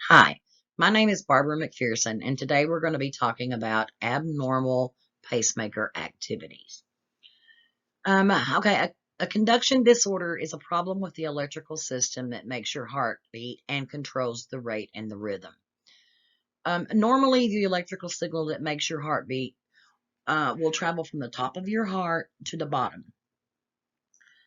Hi, my name is Barbara McPherson, and today we're going to be talking about abnormal pacemaker activities. A conduction disorder is a problem with the electrical system that makes your heart beat and controls the rate and the rhythm. Normally, the electrical signal that makes your heart beat will travel from the top of your heart to the bottom.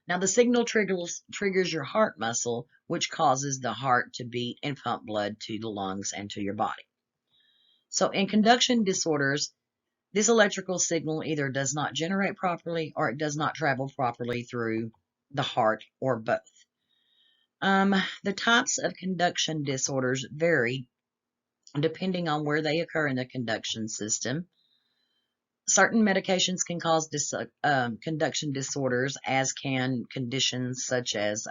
Now, the signal triggers your heart muscle, which causes the heart to beat and pump blood to the lungs and to your body. So in conduction disorders, this electrical signal either does not generate properly or it does not travel properly through the heart or both. The types of conduction disorders vary depending on where they occur in the conduction system. Certain medications can cause conduction disorders, as can conditions such as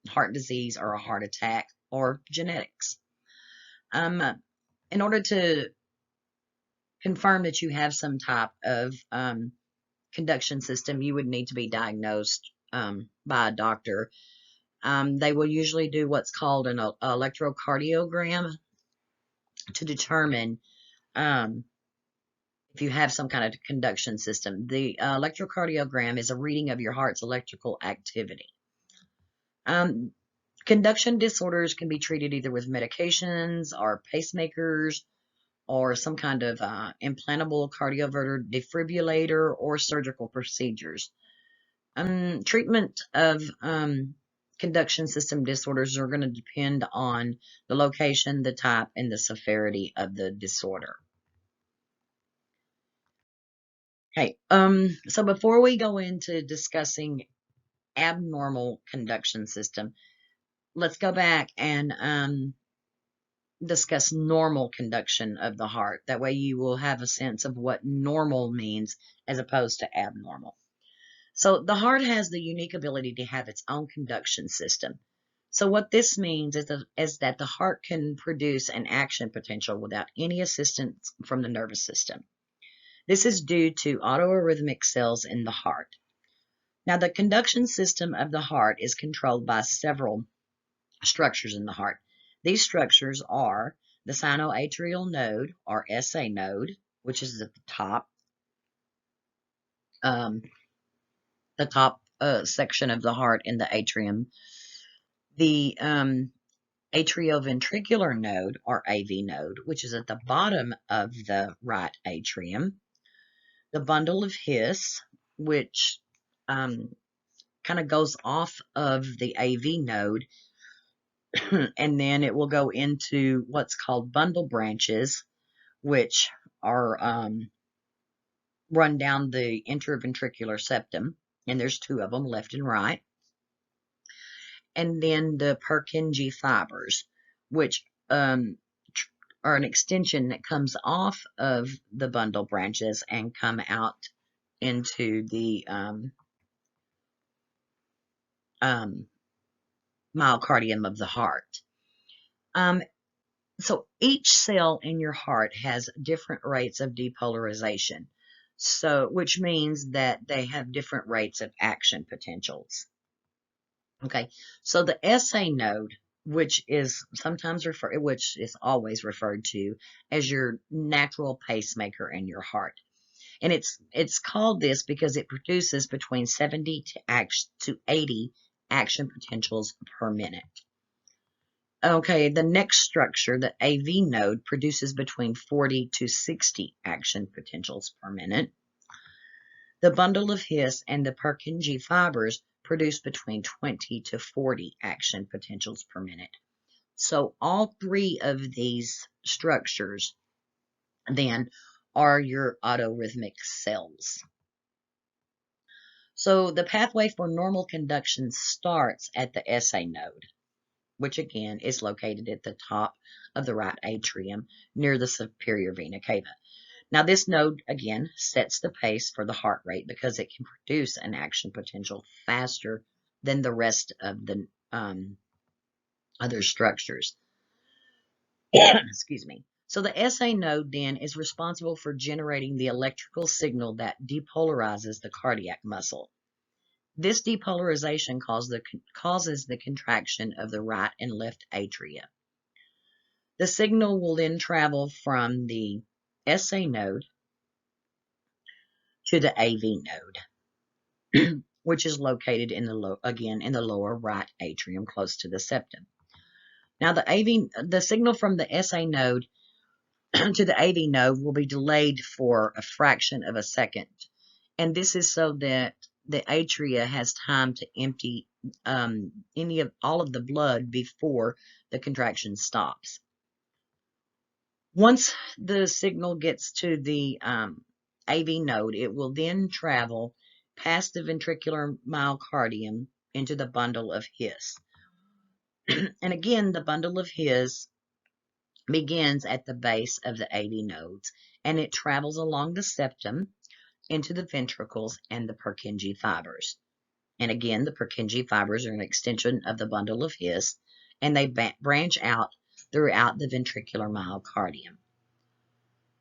heart disease or a heart attack or genetics. In order to confirm that you have some type of conduction system, you would need to be diagnosed by a doctor. They will usually do what's called an electrocardiogram to determine if you have some kind of conduction system. The electrocardiogram is a reading of your heart's electrical activity. Conduction disorders can be treated either with medications or pacemakers or some kind of implantable cardioverter defibrillator or surgical procedures. Treatment of conduction system disorders are going to depend on the location, the type, and the severity of the disorder. Okay, so before we go into discussing abnormal conduction system, let's go back and discuss normal conduction of the heart. That way you will have a sense of what normal means as opposed to abnormal. So the heart has the unique ability to have its own conduction system. So what this means is that the heart can produce an action potential without any assistance from the nervous system. This is due to autoarrhythmic cells in the heart. Now, the conduction system of the heart is controlled by several structures in the heart. These structures are the sinoatrial node, or SA node, which is at the top section of the heart in the atrium. The atrioventricular node, or AV node, which is at the bottom of the right atrium. The bundle of His, which kind of goes off of the AV node, and then it will go into what's called bundle branches, which are run down the interventricular septum, and there's two of them, left and right. And then the Purkinje fibers, which are an extension that comes off of the bundle branches and come out into the myocardium of the heart. So each cell in your heart has different rates of depolarization, which means that they have different rates of action potentials. Okay, so the SA node, which is always referred to as your natural pacemaker in your heart. And it's called this because it produces between 70 to 80 action potentials per minute. Okay, the next structure, the AV node, produces between 40 to 60 action potentials per minute. The bundle of His and the Purkinje fibers produce between 20 to 40 action potentials per minute. So all three of these structures then are your autorhythmic cells. So the pathway for normal conduction starts at the SA node, which again is located at the top of the right atrium near the superior vena cava. Now, this node, again, sets the pace for the heart rate because it can produce an action potential faster than the rest of the other structures. Excuse me. So the SA node then is responsible for generating the electrical signal that depolarizes the cardiac muscle. This depolarization causes the contraction of the right and left atria. The signal will then travel from the SA node to the AV node, which is located in in the lower right atrium, close to the septum. Now, the signal from the SA node to the AV node will be delayed for a fraction of a second, and this is so that the atria has time to empty all of the blood before the contraction stops. Once the signal gets to the AV node, it will then travel past the ventricular myocardium into the bundle of His. And again, the bundle of His begins at the base of the AV nodes, and it travels along the septum into the ventricles and the Purkinje fibers. And again, the Purkinje fibers are an extension of the bundle of His, and they branch out throughout the ventricular myocardium.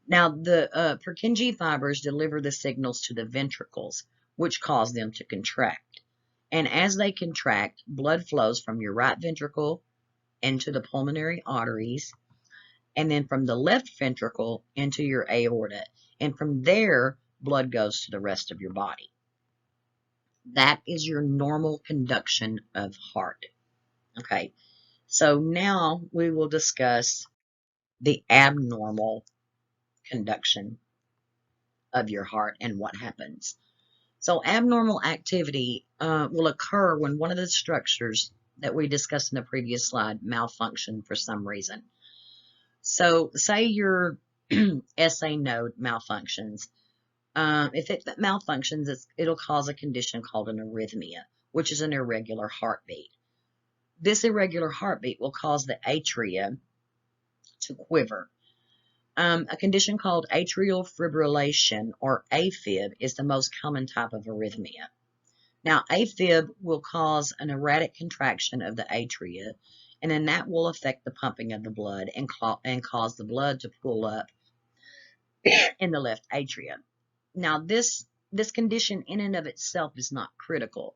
Now, the Purkinje fibers deliver the signals to the ventricles, which cause them to contract. And as they contract, blood flows from your right ventricle into the pulmonary arteries, and then from the left ventricle into your aorta. And from there, blood goes to the rest of your body. That is your normal conduction of heart. Okay, so now we will discuss the abnormal conduction of your heart and what happens. So abnormal activity will occur when one of the structures that we discussed in the previous slide malfunction for some reason. So say your SA node malfunctions. If it malfunctions, it'll cause a condition called an arrhythmia, which is an irregular heartbeat. This irregular heartbeat will cause the atria to quiver. A condition called atrial fibrillation, or AFib, is the most common type of arrhythmia. Now, AFib will cause an erratic contraction of the atria, and then that will affect the pumping of the blood and cause the blood to pool up in the left atrium. Now, this condition in and of itself is not critical,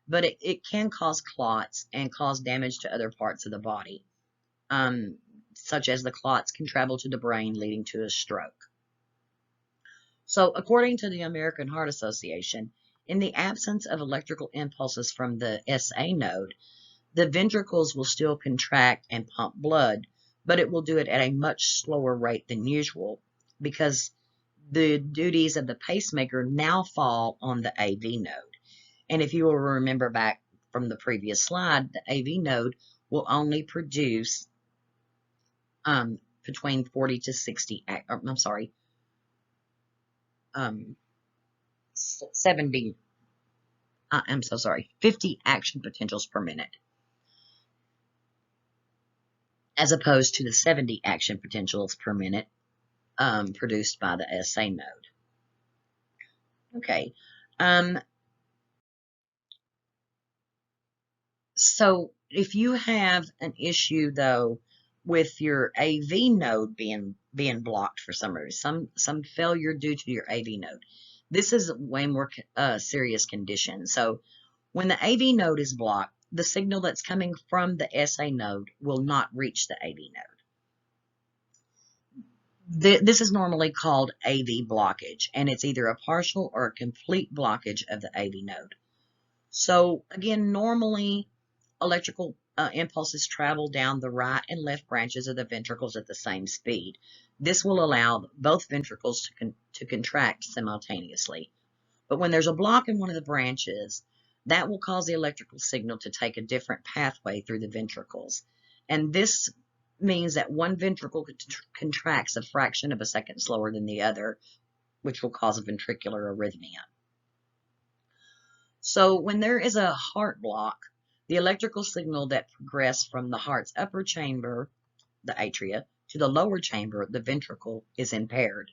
but it can cause clots and cause damage to other parts of the body, such as the clots can travel to the brain, leading to a stroke. So, according to the American Heart Association, in the absence of electrical impulses from the SA node, the ventricles will still contract and pump blood, but it will do it at a much slower rate than usual because the duties of the pacemaker now fall on the AV node. And if you will remember back from the previous slide, the AV node will only produce between 40 to 60, 50 action potentials per minute, as opposed to the 70 action potentials per minute produced by the SA node. Okay. So if you have an issue, though, with your AV node being blocked for some reason, some failure due to your AV node, this is a way more serious condition. So when the AV node is blocked, the signal that's coming from the SA node will not reach the AV node. This is normally called AV blockage, and it's either a partial or a complete blockage of the AV node. So again, normally electrical impulses travel down the right and left branches of the ventricles at the same speed. This will allow both ventricles to contract simultaneously. But when there's a block in one of the branches, that will cause the electrical signal to take a different pathway through the ventricles. And this means that one ventricle contracts a fraction of a second slower than the other, which will cause a ventricular arrhythmia. So when there is a heart block, the electrical signal that progresses from the heart's upper chamber, the atria, to the lower chamber, the ventricle, is impaired.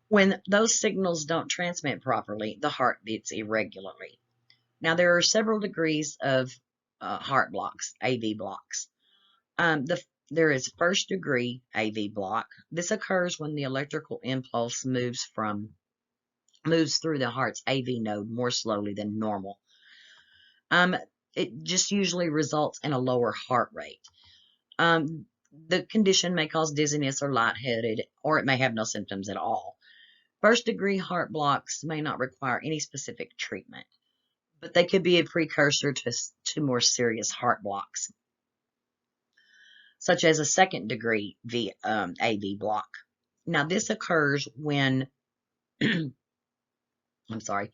When those signals don't transmit properly, the heart beats irregularly. Now, there are several degrees of heart blocks, AV blocks. There is first degree AV block. This occurs when the electrical impulse moves through the heart's AV node more slowly than normal. It just usually results in a lower heart rate. The condition may cause dizziness or lightheaded, or it may have no symptoms at all. First-degree heart blocks may not require any specific treatment, but they could be a precursor to more serious heart blocks, such as a second-degree AV block. Now, this occurs when, I'm sorry,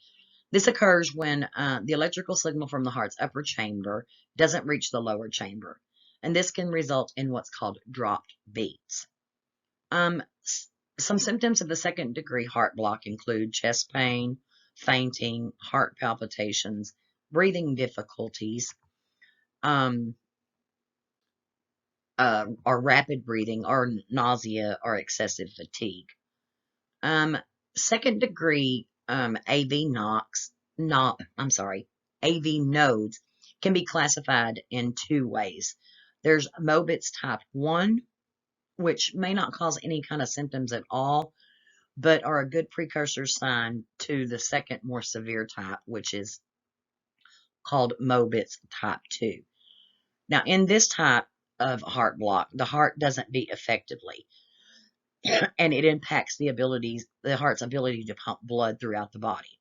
this occurs when the electrical signal from the heart's upper chamber doesn't reach the lower chamber, and this can result in what's called dropped beats. Some symptoms of the second-degree heart block include chest pain, fainting, heart palpitations, breathing difficulties, or rapid breathing, or nausea, or excessive fatigue. Second-degree AV nodes can be classified in two ways. There's Mobitz type 1, which may not cause any kind of symptoms at all, but are a good precursor sign to the second, more severe type, which is called Mobitz type 2. Now, in this type of heart block, the heart doesn't beat effectively, and it impacts the heart's ability to pump blood throughout the body.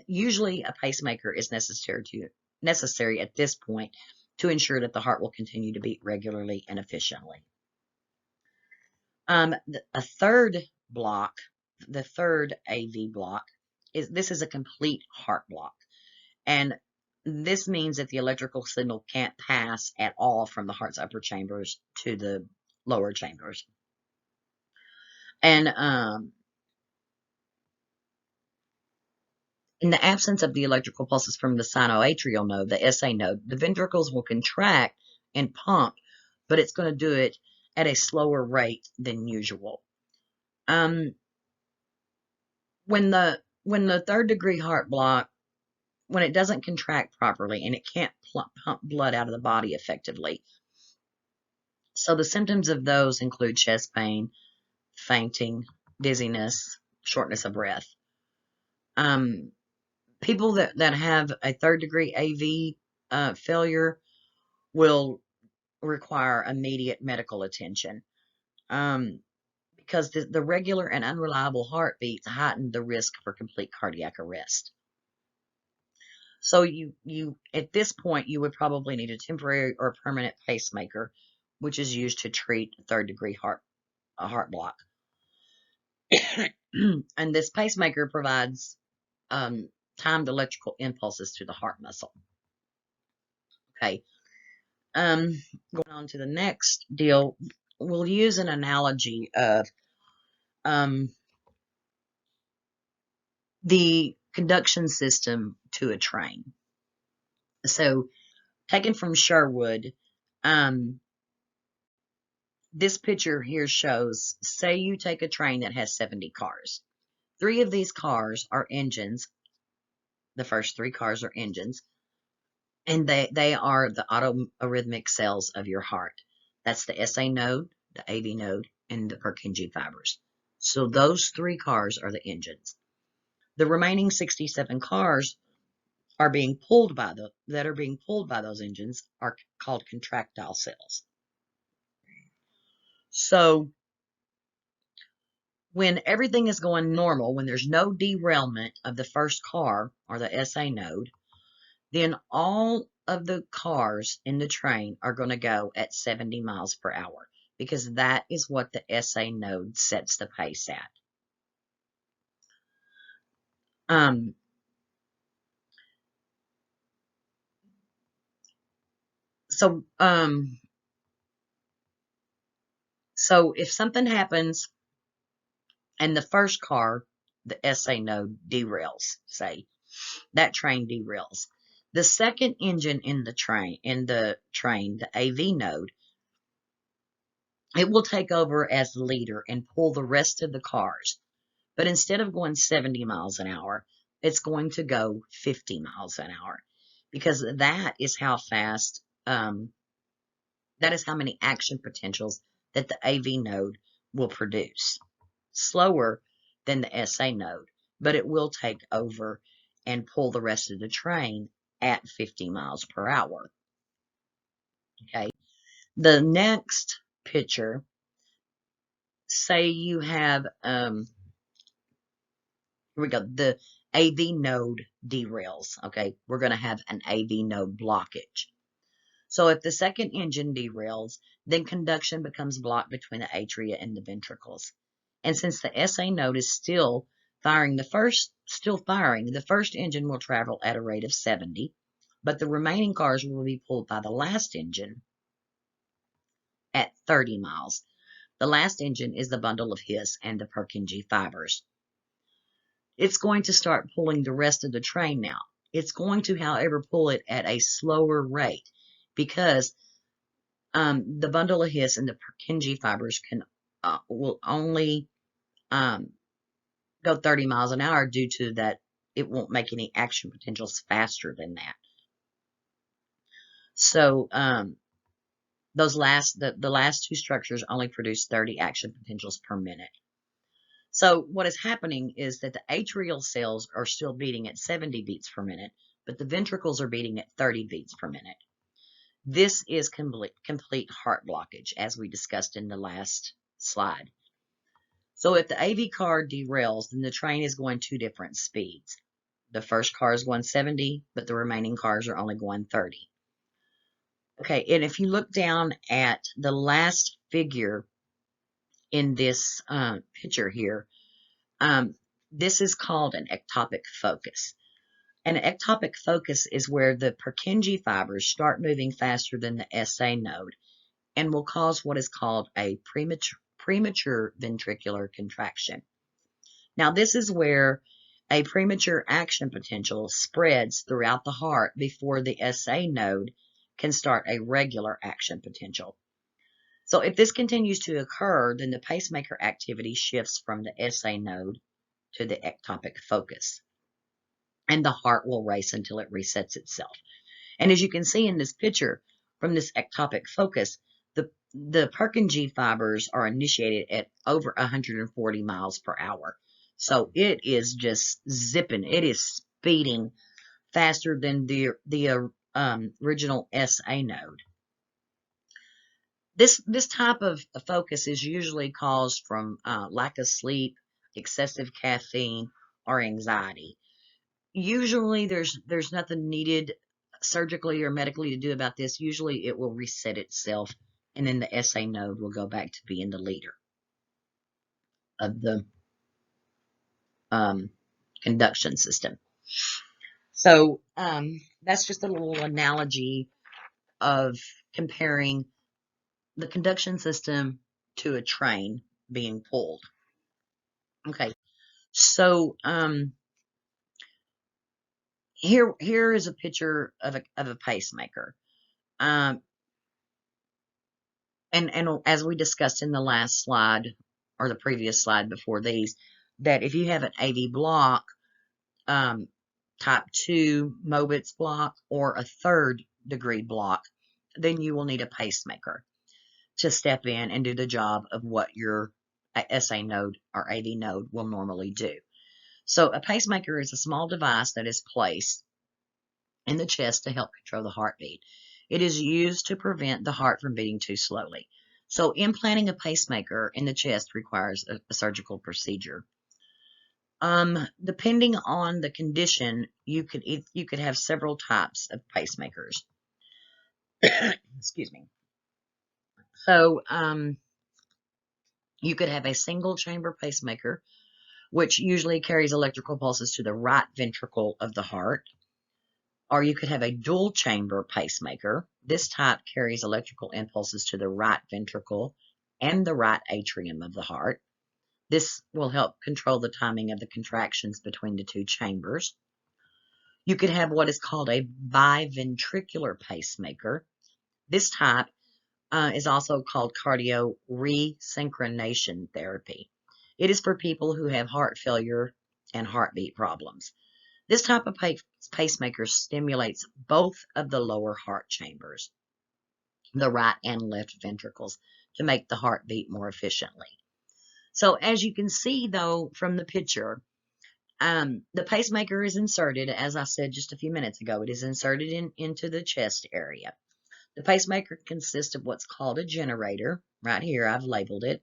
Usually, a pacemaker is necessary at this point to ensure that the heart will continue to beat regularly and efficiently. A third block, the third AV block, is a complete heart block, and this means that the electrical signal can't pass at all from the heart's upper chambers to the lower chambers. And in the absence of the electrical pulses from the sinoatrial node, the SA node, the ventricles will contract and pump, but it's going to do it at a slower rate than usual. When the third degree heart block, when it doesn't contract properly and it can't pump blood out of the body effectively, so the symptoms of those include chest pain, fainting, dizziness, shortness of breath. People that have a third degree AV failure will require immediate medical attention, because the regular and unreliable heartbeats heighten the risk for complete cardiac arrest. So you at this point, you would probably need a temporary or permanent pacemaker, which is used to treat third degree heart block. And this pacemaker provides timed electrical impulses to the heart muscle. Okay. Going on to the next deal, we'll use an analogy of the conduction system to a train. So, taken from Sherwood, this picture here shows, say you take a train that has 70 cars. 3 of these cars are engines. The first 3 cars are engines, and they are the autoarrhythmic cells of your heart. That's the SA node, the AV node, and the Purkinje fibers. So those 3 cars are the engines. The remaining 67 cars are being pulled by those engines are called contractile cells. So when everything is going normal, when there's no derailment of the first car or the SA node, then all of the cars in the train are going to go at 70 miles per hour, because that is what the SA node sets the pace at. So if something happens and the first car, the SA node, derails, say, that train derails. The second engine in the train, the AV node, it will take over as the leader and pull the rest of the cars. But instead of going 70 miles an hour, it's going to go 50 miles an hour, because that is how fast, that is how many action potentials that the AV node will produce. Slower than the SA node, but it will take over and pull the rest of the train at 50 miles per hour. Okay. The next picture, say you have, here we go, the AV node derails, okay? We're going to have an AV node blockage. So if the second engine derails, then conduction becomes blocked between the atria and the ventricles. And since the SA node is still firing, the first engine will travel at a rate of 70, but the remaining cars will be pulled by the last engine at 30 miles. The last engine is the bundle of His and the Purkinje fibers. It's going to start pulling the rest of the train now. It's going to, however, pull it at a slower rate because the bundle of His and the Purkinje fibers will only go 30 miles an hour due to that it won't make any action potentials faster than that. So the last two structures only produce 30 action potentials per minute. So what is happening is that the atrial cells are still beating at 70 beats per minute, but the ventricles are beating at 30 beats per minute. This is complete heart blockage, as we discussed in the last slide. So if the AV car derails, then the train is going two different speeds. The first car is going 70, but the remaining cars are only going 30. Okay, and if you look down at the last figure in this picture here, this is called an ectopic focus. An ectopic focus is where the Purkinje fibers start moving faster than the SA node and will cause what is called a premature ventricular contraction. Now, this is where a premature action potential spreads throughout the heart before the SA node can start a regular action potential. So if this continues to occur, then the pacemaker activity shifts from the SA node to the ectopic focus, and the heart will race until it resets itself. And as you can see in this picture, from this ectopic focus, the Purkinje fibers are initiated at over 140 miles per hour. So it is just zipping. It is speeding faster than the original SA node. This type of focus is usually caused from lack of sleep, excessive caffeine, or anxiety. Usually there's nothing needed surgically or medically to do about this. Usually it will reset itself, and then the SA node will go back to being the leader of the conduction system. So that's just a little analogy of comparing the conduction system to a train being pulled. Okay, so here is a picture of a pacemaker. And as we discussed in the last slide, or the previous slide before these, that if you have an AV block, type 2 Mobitz block, or a third degree block, then you will need a pacemaker to step in and do the job of what your SA node or AV node will normally do. So a pacemaker is a small device that is placed in the chest to help control the heartbeat. It is used to prevent the heart from beating too slowly. So implanting a pacemaker in the chest requires a surgical procedure. Depending on the condition, you could have several types of pacemakers. Excuse me. So you could have a single chamber pacemaker, which usually carries electrical pulses to the right ventricle of the heart. Or you could have a dual chamber pacemaker. This type carries electrical impulses to the right ventricle and the right atrium of the heart. This will help control the timing of the contractions between the two chambers. You could have what is called a biventricular pacemaker. This type is also called cardio resynchronization therapy. It is for people who have heart failure and heartbeat problems. This type of pacemaker stimulates both of the lower heart chambers, the right and left ventricles, to make the heart beat more efficiently. So as you can see, though, from the picture, the pacemaker is inserted, as I said just a few minutes ago, it is inserted into the chest area. The pacemaker consists of what's called a generator. Right here, I've labeled it,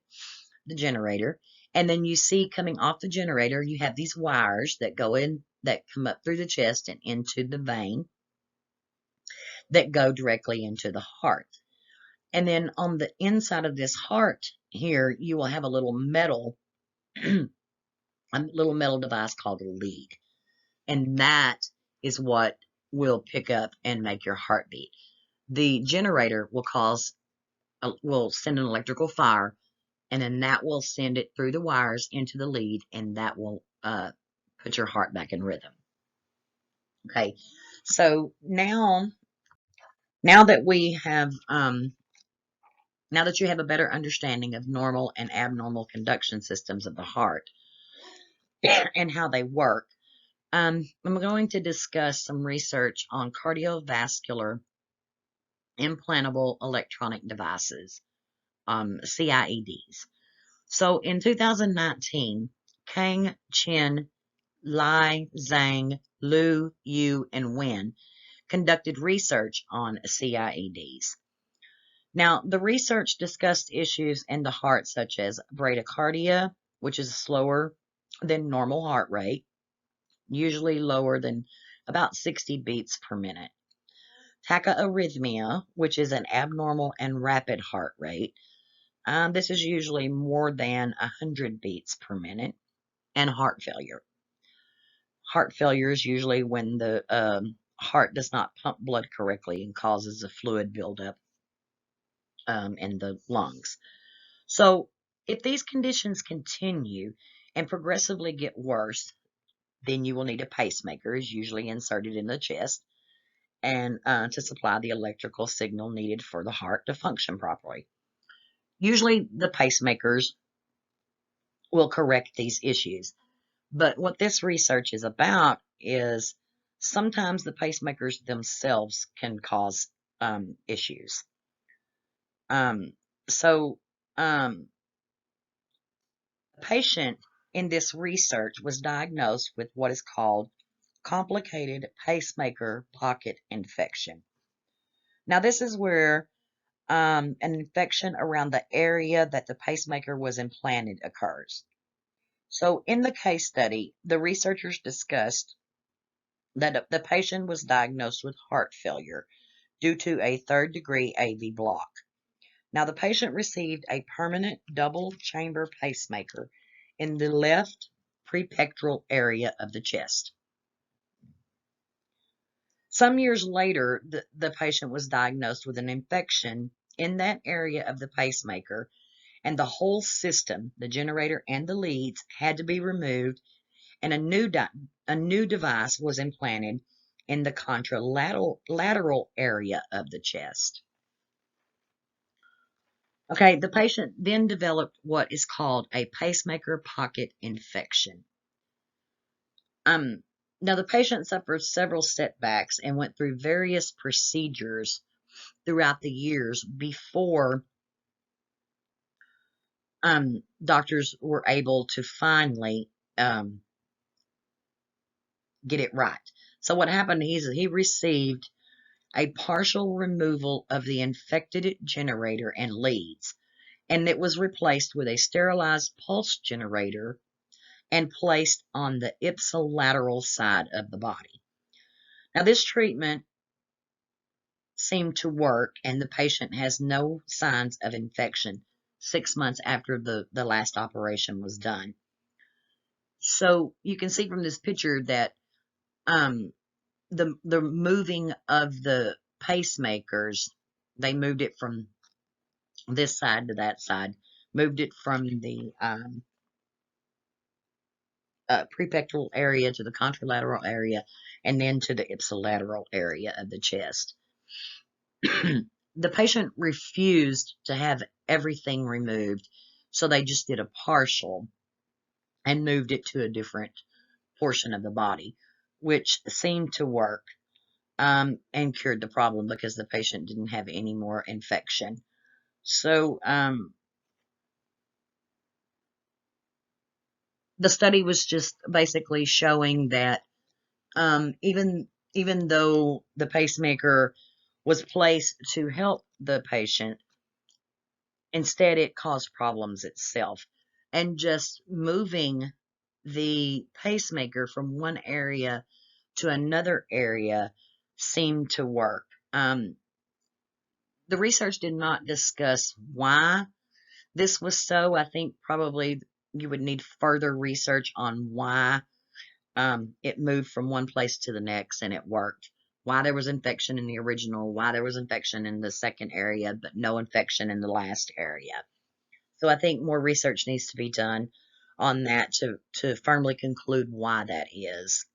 the generator. And then you see coming off the generator, you have these wires that go in, that come up through the chest and into the vein that go directly into the heart. And then on the inside of this heart here, you will have a little metal, a little metal device called a lead. And that is what will pick up and make your heart beat. The generator will send an electrical fire, and then that will send it through the wires into the lead, and that will put your heart back in rhythm. Okay, so now that we have now that you have a better understanding of normal and abnormal conduction systems of the heart and how they work, I'm going to discuss some research on cardiovascular implantable electronic devices, CIEDs. So in 2019, Kang, Chen, Lai, Zhang, Lu, Yu, and Wen conducted research on CIEDs. Now, the research discussed issues in the heart such as bradycardia, which is slower than normal heart rate, usually lower than about 60 beats per minute. Tachyarrhythmia, which is an abnormal and rapid heart rate. This is usually more than 100 beats per minute. And heart failure. Heart failure is usually when the heart does not pump blood correctly and causes a fluid buildup in the lungs. So if these conditions continue and progressively get worse, then you will need a pacemaker, is usually inserted in the chest, and to supply the electrical signal needed for the heart to function properly. Usually the pacemakers will correct these issues. But what this research is about is sometimes the pacemakers themselves can cause issues. So a patient in this research was diagnosed with what is called complicated pacemaker pocket infection. Now, this is where an infection around the area that the pacemaker was implanted occurs. So in the case study, the researchers discussed that the patient was diagnosed with heart failure due to a third-degree AV block. Now, the patient received a permanent double-chamber pacemaker in the left prepectoral area of the chest. Some years later, the patient was diagnosed with an infection in that area of the pacemaker, and the whole system, the generator and the leads, had to be removed, and a new device was implanted in the contralateral area of the chest. Okay, the patient then developed what is called a pacemaker pocket infection. Now, the patient suffered several setbacks and went through various procedures throughout the years before doctors were able to finally get it right. So what happened is he received a partial removal of the infected generator and leads, and it was replaced with a sterilized pulse generator and placed on the ipsilateral side of the body. Now, this treatment seemed to work, and the patient has no signs of infection 6 months after the last operation was done. So you can see from this picture that the moving of the pacemakers, they moved it from this side to that side, moved it from the prepectoral area to the contralateral area, and then to the ipsilateral area of the chest. The patient refused to have everything removed, so they just did a partial and moved it to a different portion of the body, which seemed to work and cured the problem because the patient didn't have any more infection. So the study was just basically showing that even though the pacemaker was placed to help the patient. Instead, it caused problems itself. And just moving the pacemaker from one area to another area seemed to work. The research did not discuss why this was so. I think probably you would need further research on why it moved from one place to the next and it worked. Why there was infection in the original, why there was infection in the second area, but no infection in the last area. So I think more research needs to be done on that to firmly conclude why that is.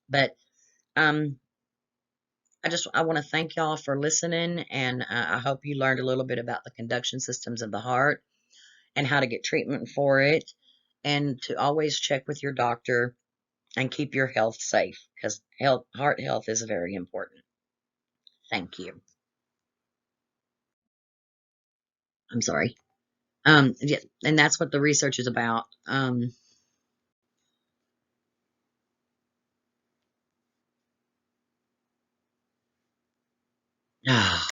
But um, I want to thank y'all for listening, and I hope you learned a little bit about the conduction systems of the heart and how to get treatment for it, and to always check with your doctor and keep your health safe, because heart health is very important. Thank you. I'm sorry. Yeah, and that's what the research is about.